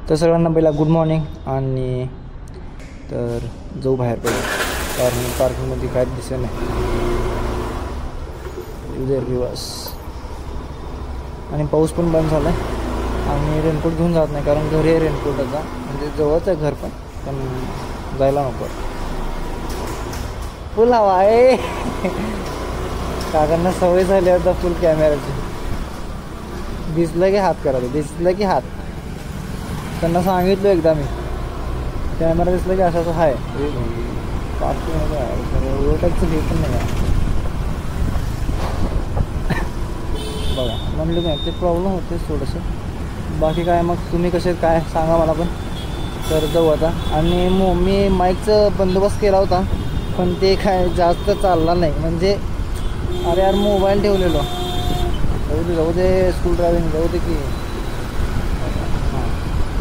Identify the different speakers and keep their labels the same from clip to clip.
Speaker 1: तर सगळ्यांना पहिला गुड मॉर्निंग. आणि तर जाऊ बाहेर पडू कारण पार्किंगमध्ये काहीच दिसत नाही उद्या दिवस. आणि पाऊस पण बंद झाला आहे. आणि रेनकोट घेऊन जात नाही कारण घरी आहे रेनकोटाचा, म्हणजे जवळच आहे घर पण जायला नको. फुल हवा आहे. काकांना सवय झाली आता फुल कॅमेराची. दिसलं की हात करायचं, दिसलं की हात. त्यांना सांगितलं एकदा मी, कॅमेरा दिसलं की असं आहे ओळखायचं हे पण नाही बघा. म्हणलं नाही ते प्रॉब्लेम होते थोडंसं. बाकी काय मग तुम्ही कसे काय सांगा मला पण. तर जाऊ आता. आणि मी माईकचं बंदोबस्त केला होता पण ते काय जास्त चालला नाही. म्हणजे अरे यार मोबाईल ठेवलेलो, जाऊ दे स्कूल ड्रायव्हिंग जाऊ दे की.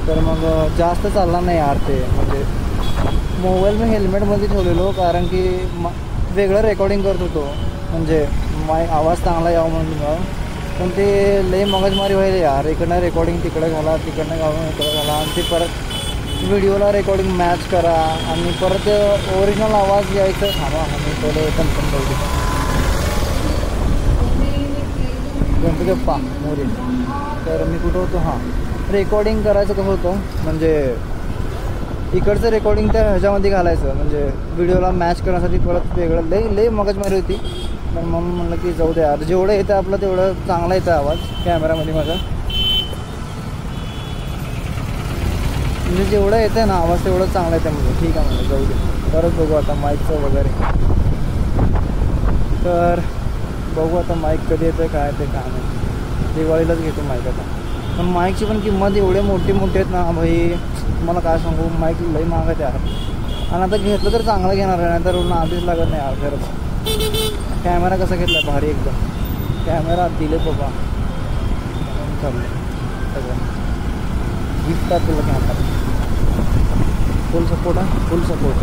Speaker 1: तर मग जास्त चालला नाही यार ते. म्हणजे मोबाईल मी हेल्मेटमध्ये ठेवलेलो कारण की वेगळं रेकॉर्डिंग करत होतो, म्हणजे आवाज चांगला यावं म्हणून. पण ते लई मगजमारी व्हायला यार. इकडनं रेकॉर्डिंग तिकडं घाला, तिकडनं घालून इकडं घाला, आणि ते परत व्हिडिओला रेकॉर्डिंग मॅच करा आणि परत ओरिजिनल आवाज यायचं. थांबा मी पहिले कन्फर्म करतो. गणपती बाप्पा मोरे. तर मी कुठं होतो, हां रेकॉर्डिंग करायचं कसं होतं, म्हणजे इकडचं रेकॉर्डिंग त्या ह्याच्यामध्ये घालायचं, म्हणजे व्हिडिओला मॅच करण्यासाठी परत वेगळं लई मगजमारी होती. पण म्हणून म्हणलं की जाऊ द्या, जेवढं येतं आपलं तेवढं चांगला येतं आवाज कॅमेरामध्ये माझा. म्हणजे जेवढं येतं ना आवाज तेवढं चांगला येतं. म्हणजे ठीक आहे म्हणजे जाऊ दे. परत बघू आता माईकचं वगैरे. तर बघू आता माईक कधी येतं काय ते काय नाही. दिवाळीलाच घेतो माईक आता. पण माईकची पण किंमत एवढे मोठे आहेत ना भाई, तुम्हाला काय सांगू. माईक लई महाग आहे यार. आणि आता घेतलं तर चांगलं घेणार आहे, नाही तर आधीच लागत नाही यार खरंच. कॅमेरा कसा घेतला भारी एकदम. कॅमेरा दिले बाबा चाललं सगळं. गिफ्ट आहे तुला कॅमेरा. फुल सपोर्ट आहे, फुल सपोर्ट.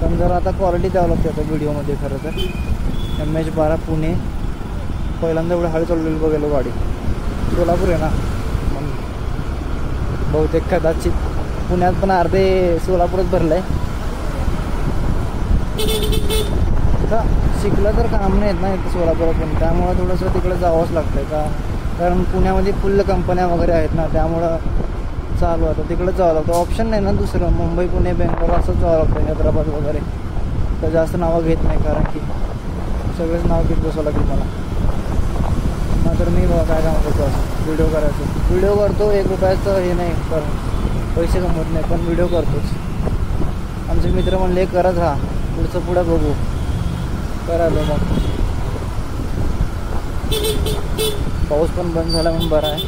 Speaker 1: पण जर आता क्वालिटी द्यावं लागते आता व्हिडिओमध्ये. खरं तर MH12 पुणे. पहिल्यांदा एवढं हळू चाललेली बघायला गाडी. सोलापूर आहे ना म्हणून बहुतेक कदाचित पुण्यात पण अर्धे सोलापूरच भरलं आहे. आता शिकलं तर काम नाही आहेत ना इथं सोलापुरात पण, त्यामुळं थोडंसं तिकडे जावंच लागतं का. कारण पुण्यामध्ये फुल कंपन्या वगैरे आहेत ना, त्यामुळं चालू आता तिकडे जावं लागतं. ऑप्शन नाही ना दुसरं. मुंबई पुणे बेंगलोर असंच जावं लागतं, हैदराबाद वगैरे. तर जास्त नावं घेत नाही कारण की सगळेच नाव घेत बसावं लागेल मला. तर मी काय काम करतो असं व्हिडिओ करायचं. व्हिडिओ करतो, 1 रुपयाचं हे नाही कारण पैसे कमवत नाही, पण व्हिडिओ करतोच. आमचे मित्र म्हणले करत राहा, पुढचं पुढं बघू. करायलो मग. पाऊस पण बंद झाला म्हणून बरं आहे,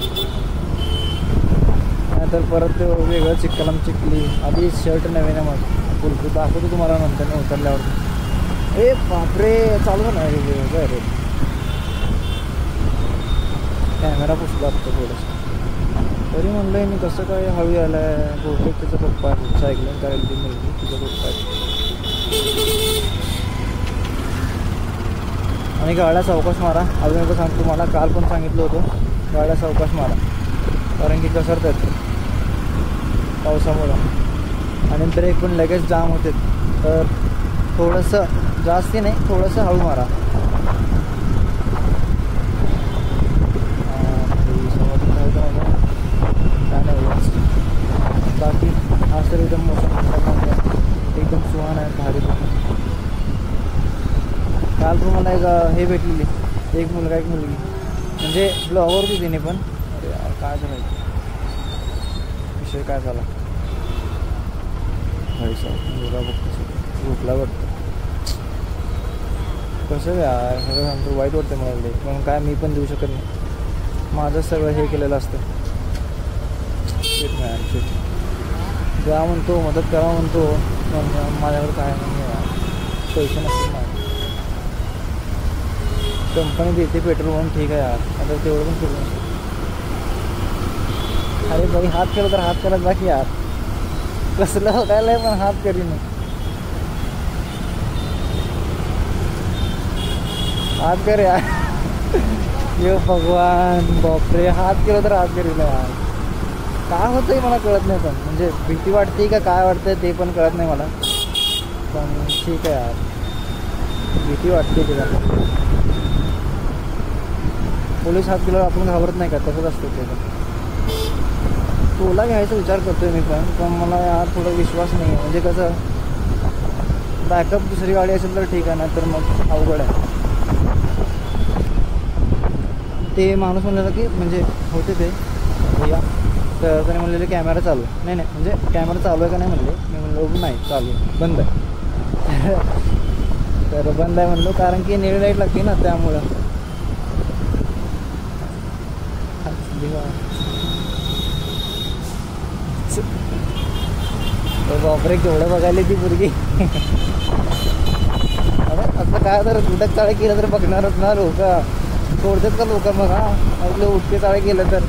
Speaker 1: नाहीतर परत वेगळं चिखलम चिखली. आधी शर्ट नवीन आहे मग फुल दाखवतो तुम्हाला नंतर उतरल्यावर. ए बापरे चालू नाही रे. कॅमेरा पुसला असतो थोडंसं. तरी म्हणलं आहे मी कसं काय हळू आला आहे. बहुतेक त्याचा पप्पा आहे, सायकलिंग करायला ती मुलगी तिचा पप्पा आहे. आणि गाड्या सावकाश मारा. अजून एकदा सांगतो तुम्हाला, काल पण सांगितलं होतं गाड्या सावकाश मारा कारण की घसरतात पावसामुळं आणि ब्रेक पण लगेच जाम होते. तर थोडंसं जास्ती नाही, थोडंसं हळू मारा. बाकी आज तर एकदम मोसम एकदम सुहान आहे, भारी. काल तुम्हाला एक हे भेटलेली, एक मुलगा एक मुलगी, म्हणजे ब्लॉगर होती तिने पण. अरे यार काय झालं, विषय काय झाला भाईसा. मुलगा बघतो झोपला वाटतं. कसं यार सगळं सांगतो, वाईट वाटतं मला लई. म्हणून काय मी पण देऊ शकत नाही, माझं सगळं हे केलेलं असतं. द्या म्हणतो, मदत करा म्हणतो, पण माझ्याकडे काय नाही यार, पैसे नसतील माझे. कंपनी देते पेट्रोल म्हणून ठीक आहे यार, आता तेवढं पण फिरून. अरे बाई हात केलं तर हात करत बाकी यार, कसलं बघायला आहे पण हात करीन. हात कर यार. ये भगवान बापरे, हात केलं तर हात करीन यार. काय होतंय मला कळत नाही, पण म्हणजे भीती वाटते का काय वाटतंय ते पण कळत नाही मला. पण ठीक आहे यार, भीती वाटते तिला. पोलीस हात दिल्यावर आपण घाबरत नाही का, तसंच असतं ते. टोला घ्यायचा विचार करतोय मी पण मला यार थोडा विश्वास नाही आहे. म्हणजे कसं बॅकअप दुसरी गाडी असेल तर ठीक आहे, ना तर मग अवघड आहे. ते माणूस म्हणलेलं की म्हणजे होते ते भैया, तर त्याने म्हणलेले कॅमेरा चालू नाही म्हणजे कॅमेरा चालू आहे का नाही म्हणले. मी म्हणलो नाही चालू बंद आहे. तर बंद आहे म्हणलो कारण की निळी लाईट लागते ना त्यामुळं. बापरे केवढं बघायला ती पोरगी. आता असं काय तर दुटक चाळे केलं तर बघणारच ना लोक, सोडतात का लोक मग. हा आपलं उठके चाळे केलं तर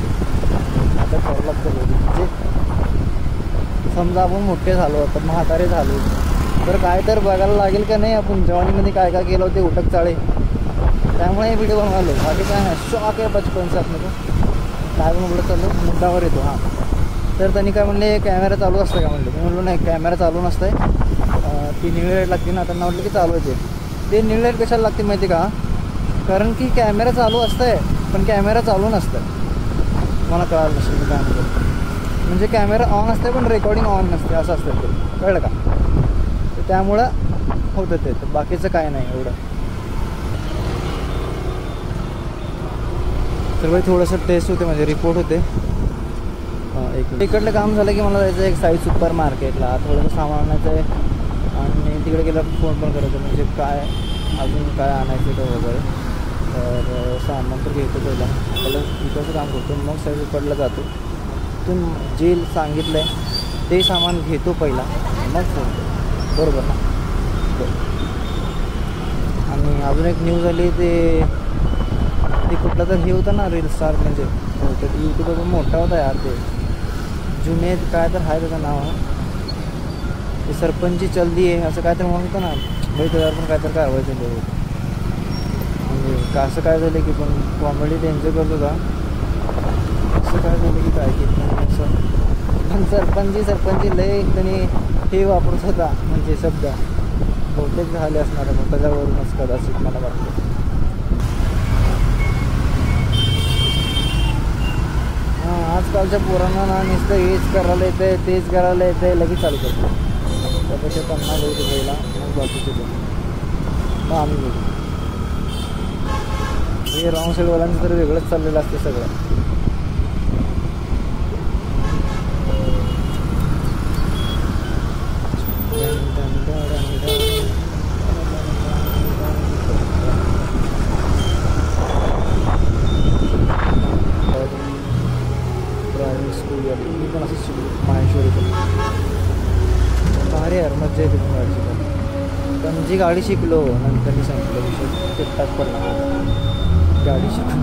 Speaker 1: आता करावं लागतं. म्हणजे समजा आपण मोठे झालो आता म्हातारे झालो तर काय तर बघायला लागेल का नाही आपण जवानीमध्ये काय काय केलं होते उठक चाळे. त्यामुळे हे व्हिडिओ बनवालो, बाकी काय नाही. शॉक आहे बचपनचं आपलं. काय पण बोलत चाललो मुद्दावर येतो. हां तर त्यांनी काय म्हणले कॅमेरा चालू असतं का म्हणले. मी म्हणलो नाही कॅमेरा चालू नसतं आहे, ती निळी लाईट लागते ना. त्यांना म्हटलं की चालू आहे ते निळी लाईट कशाला लागते माहिती का, कारण की कॅमेरा चालू असतं आहे पण कॅमेरा चालू नसतं. मला कळालं नसेल काय म्हणतो. म्हणजे कॅमेरा ऑन असते पण रेकॉर्डिंग ऑन नसते असं असतं ते, कळलं का. तर त्यामुळं होतं ते, तर बाकीचं काय नाही एवढं. तर भाई थोडंसं टेस्ट होते म्हणजे रिपोर्ट होते. एक इकडलं काम झालं की मला जायचं एक साई सुपर मार्केटला, थोडंसं सामान आणायचं आहे आणि तिकडे गेलं फोन पण करायचं म्हणजे काय अजून काय आणायचं तर वगैरे. तर सामान तर घेतो पहिला इकडचं काम करतो, मग साई सुपरला जातो. तिथून जे सांगितलं आहे ते सामान घेतो पहिला, मग फोन करतो. बरोबर ना. आणि अजून एक न्यूज आली ते कुठलं तर हे होतं ना रील स्टार, म्हणजे तर यूट्यूबर पण मोठा होता यार. ते जुनेद काय तर आहे त्याचं नाव, ते सरपंची चलदी आहे असं काय तर म्हणत होतं ना भाई. त्याच्यावर पण काय तर कारवाई झाली होती. म्हणजे असं काय झालं की पण कॉमेडी ते एन्जॉय करत होता. असं काय झालं की काय की असं पण सरपंची लय त्यांनी हे वापरत होता म्हणजे शब्द बहुतेक झाले असणार आहे. मग त्याच्यावरूनच कदाचित मला वाटतं. हां आजकालच्या पोरांना ना नुसतं हेच करायला येतं आहे तेच करायला येतं आहे लगेच चालू करतो. त्यापेक्षा त्यांना घ्यायचं पहिला मग बाकीचे मग आम्ही घेऊ. हे रॉंग साईडवाल्यांचं तर वेगळंच चाललेलं असते सगळं. ड्रायव्हिंग स्कूल मी पण असंच शिकलो माहेश्वरी पण भारी यार, मज्जा येते पण गाडी शिकायला. पण जी गाडी शिकलो नंतर मी सांगितलं विषय तिकटाच पडला गाडी शिकून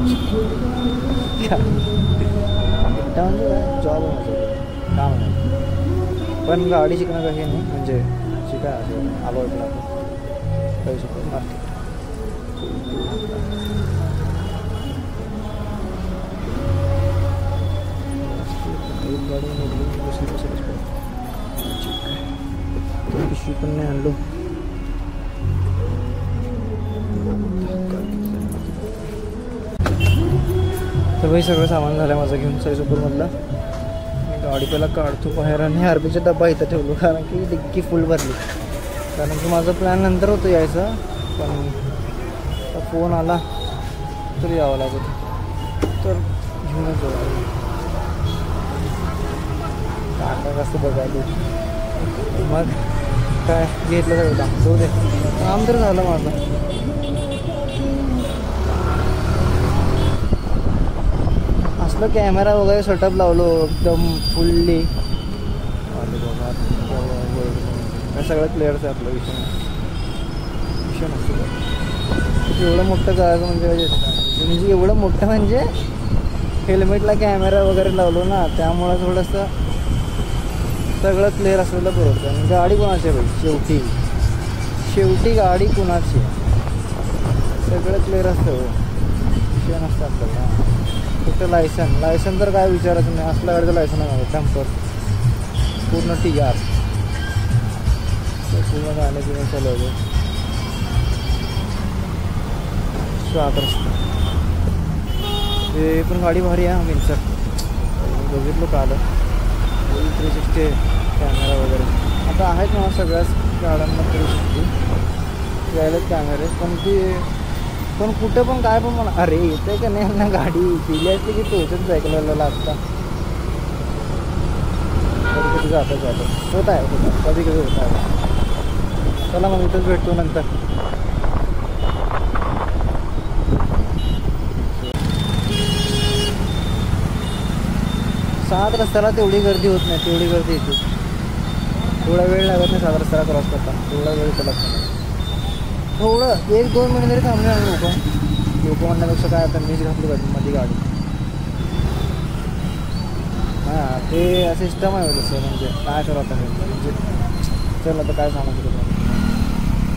Speaker 1: एकटा म्हणजे जॉब म्हणायचं का म्हणायचं. पण गाडी शिकणं काही नाही म्हणजे शिकाय असं आलो होतं आपण काही शिकतो मार्केट. एक गाडी दुसरी बसलंच पाहिजे. पिशवी पण नाही आणलो. तर भाई सगळं सामान झालं माझं घेऊन साई सुपरमधलं. मी गाडी पहिला काढतो बाहेर आणि आरबीचा डब्बा इथं ठेवलो कारण की डिक्की फुल भरली. कारण की माझा प्लॅन नंतर होतं यायचं पण फोन आला तर यावं लागत तर घेऊनच जाऊ. काका कसं बघायला मग काय घेतलं सगळं काम जाऊ दे. काम तर झालं माझं. असलं कॅमेरा वगैरे सेटअप लावलो एकदम फुल्ली आले बाबा. काय सगळं क्लिअरच आहे आपला विषय नसतो. एवढं मोठं करायचं म्हणजे एवढं मोठं म्हणजे हेल्मेटला कॅमेरा वगैरे लावलो ना त्यामुळं थोडंसं सगळं क्लिअर असलेलं बरोबर. आणि गाडी कोणाची आहे भाई, शेवटी गाडी कुणाची सगळं क्लिअर असतं विषय नसतं आपल्याला. फक्त लायसन तर काय विचारायचं नाही, असल्या गाडीचं लायसन आहे डंपर पूर्ण TR पूर्ण गाणे बिणे चालवलं स्वाद रस्ता. ते पण गाडी भारी आहे मिन्सर, बघितलं का आलं 360 कॅमेरा वगैरे आता आहेत ना सगळ्याच गाड्यांना 360 यायलाच कॅमेरे. पण कुठं पण काय पण म्हणा अरे येते का नाही ना गाडी दिली असते की पोहोचत सायकलला लागता कधी कधी जातं होत आहे कधी कधी होत आहे. चला मग इथंच भेटतो नंतर. सात रस्त्याला तेवढी गर्दी होत नाही, तेवढी गर्दी येते, थोडा वेळ लागत नाही सात रस्त्याला क्रॉस करता, तेवढा वेळ त्याला थोडं 1-2 मिनिट तरी थांबले लोक म्हणण्यापेक्षा काय आता मीच घातली मध्ये गाडी. हां ते सिस्टम आहे तसं, म्हणजे काय करू आता म्हणजे चल आता काय सांगू तुला,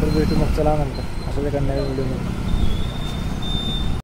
Speaker 1: तर भेटू मग चला नंतर असं ते करणाऱ्या व्हिडिओमध्ये.